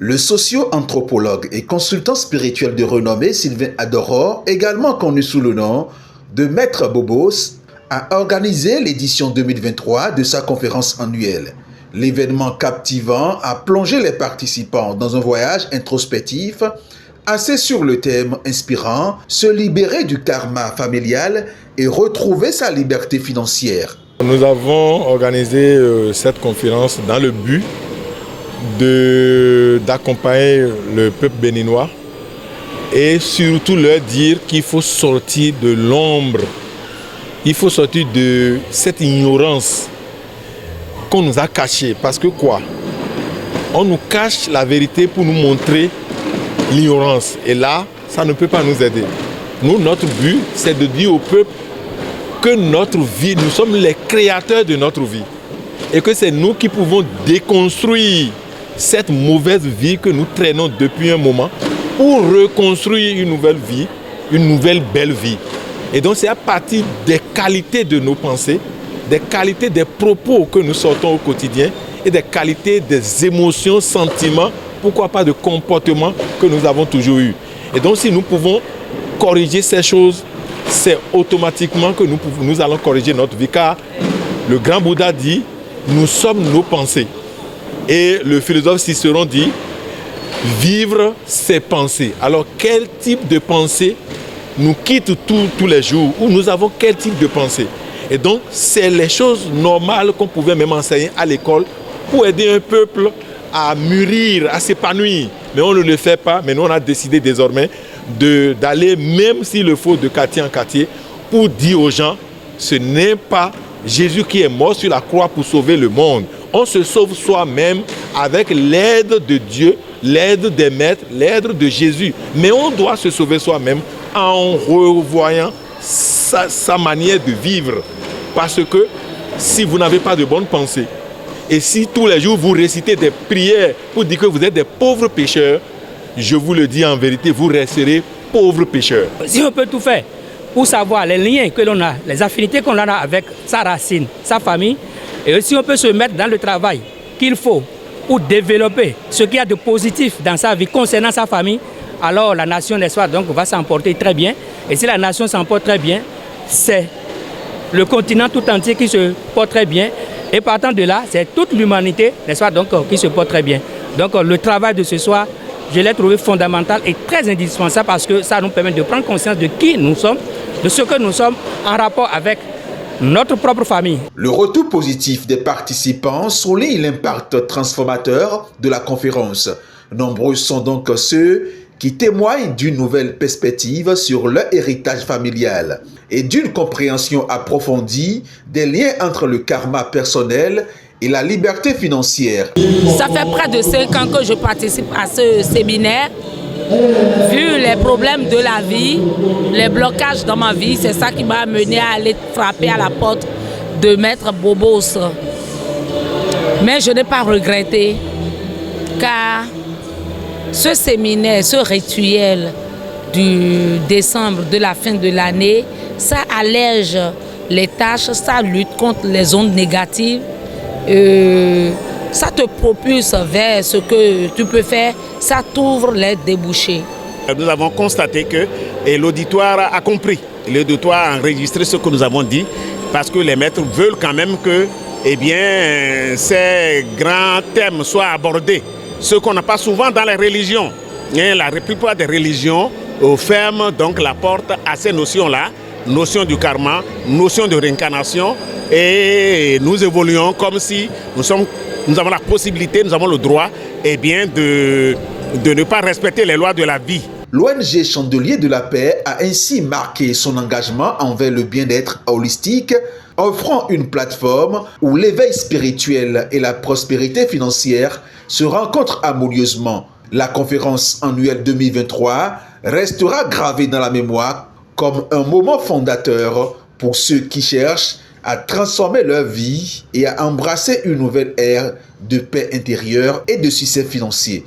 Le socio-anthropologue et consultant spirituel de renommée Sylvain Adoror, également connu sous le nom de Maître Bobos, a organisé l'édition 2023 de sa conférence annuelle. L'événement captivant a plongé les participants dans un voyage introspectif axé sur le thème inspirant « Se libérer du karma familial et retrouver sa liberté financière ». Nous avons organisé cette conférence dans le but d'accompagner le peuple béninois et surtout leur dire qu'il faut sortir de l'ombre, il faut sortir de cette ignorance qu'on nous a cachée. Parce que quoi? On nous cache la vérité pour nous montrer l'ignorance. Et là, ça ne peut pas nous aider. Nous, notre but, c'est de dire au peuple que notre vie, nous sommes les créateurs de notre vie. Et que c'est nous qui pouvons déconstruire cette mauvaise vie que nous traînons depuis un moment pour reconstruire une nouvelle vie, une nouvelle belle vie. Et donc c'est à partir des qualités de nos pensées, des qualités des propos que nous sortons au quotidien et des qualités des émotions, sentiments, pourquoi pas de comportements que nous avons toujours eu. Et donc si nous pouvons corriger ces choses, c'est automatiquement que nous allons corriger notre vie. Car le grand Bouddha dit, nous sommes nos pensées. Et le philosophe Cicéron dit, vivre ses pensées. Alors quel type de pensée nous quitte tous les jours? Ou nous avons quel type de pensée? Et donc c'est les choses normales qu'on pouvait même enseigner à l'école pour aider un peuple à mûrir, à s'épanouir. Mais on ne le fait pas. Mais nous on a décidé désormais d'aller, même s'il le faut, de quartier en quartier, pour dire aux gens, ce n'est pas Jésus qui est mort sur la croix pour sauver le monde. On se sauve soi-même avec l'aide de Dieu, l'aide des maîtres, l'aide de Jésus. Mais on doit se sauver soi-même en revoyant sa manière de vivre. Parce que si vous n'avez pas de bonnes pensées, et si tous les jours vous récitez des prières pour dire que vous êtes des pauvres pécheurs, je vous le dis en vérité, vous resterez pauvres pécheurs. Si on peut tout faire pour savoir les liens que l'on a, les affinités qu'on a avec sa racine, sa famille, et aussi on peut se mettre dans le travail qu'il faut pour développer ce qu'il y a de positif dans sa vie concernant sa famille, alors la nation, n'est-ce pas, donc, va s'emporter très bien. Et si la nation s'emporte très bien, c'est le continent tout entier qui se porte très bien. Et partant de là, c'est toute l'humanité, n'est-ce pas, donc, qui se porte très bien. Donc le travail de ce soir, je l'ai trouvé fondamental et très indispensable parce que ça nous permet de prendre conscience de qui nous sommes, de ce que nous sommes en rapport avec notre propre famille. Le retour positif des participants souligne l'impact transformateur de la conférence. Nombreux sont donc ceux qui témoignent d'une nouvelle perspective sur leur héritage familial et d'une compréhension approfondie des liens entre le karma personnel et la liberté financière. Ça fait près de 5 ans que je participe à ce séminaire. Vu les problèmes de la vie, les blocages dans ma vie, c'est ça qui m'a amené à aller frapper à la porte de Maître Bobos. Mais je n'ai pas regretté, car ce séminaire, ce rituel du décembre, de la fin de l'année, ça allège les tâches, ça lutte contre les ondes négatives. Ça te propulse vers ce que tu peux faire, ça t'ouvre les débouchés. Nous avons constaté que l'auditoire a compris, l'auditoire a enregistré ce que nous avons dit, parce que les maîtres veulent quand même que ces grands thèmes soient abordés, ce qu'on n'a pas souvent dans les religions. La plupart des religions ferment donc la porte à ces notions-là, notion du karma, notion de réincarnation, et nous évoluons comme si nous avons la possibilité, nous avons le droit de ne pas respecter les lois de la vie. L'ONG Chandelier de la Paix a ainsi marqué son engagement envers le bien-être holistique, offrant une plateforme où l'éveil spirituel et la prospérité financière se rencontrent harmonieusement. La conférence annuelle 2023 restera gravée dans la mémoire comme un moment fondateur pour ceux qui cherchent à transformer leur vie et à embrasser une nouvelle ère de paix intérieure et de succès financier.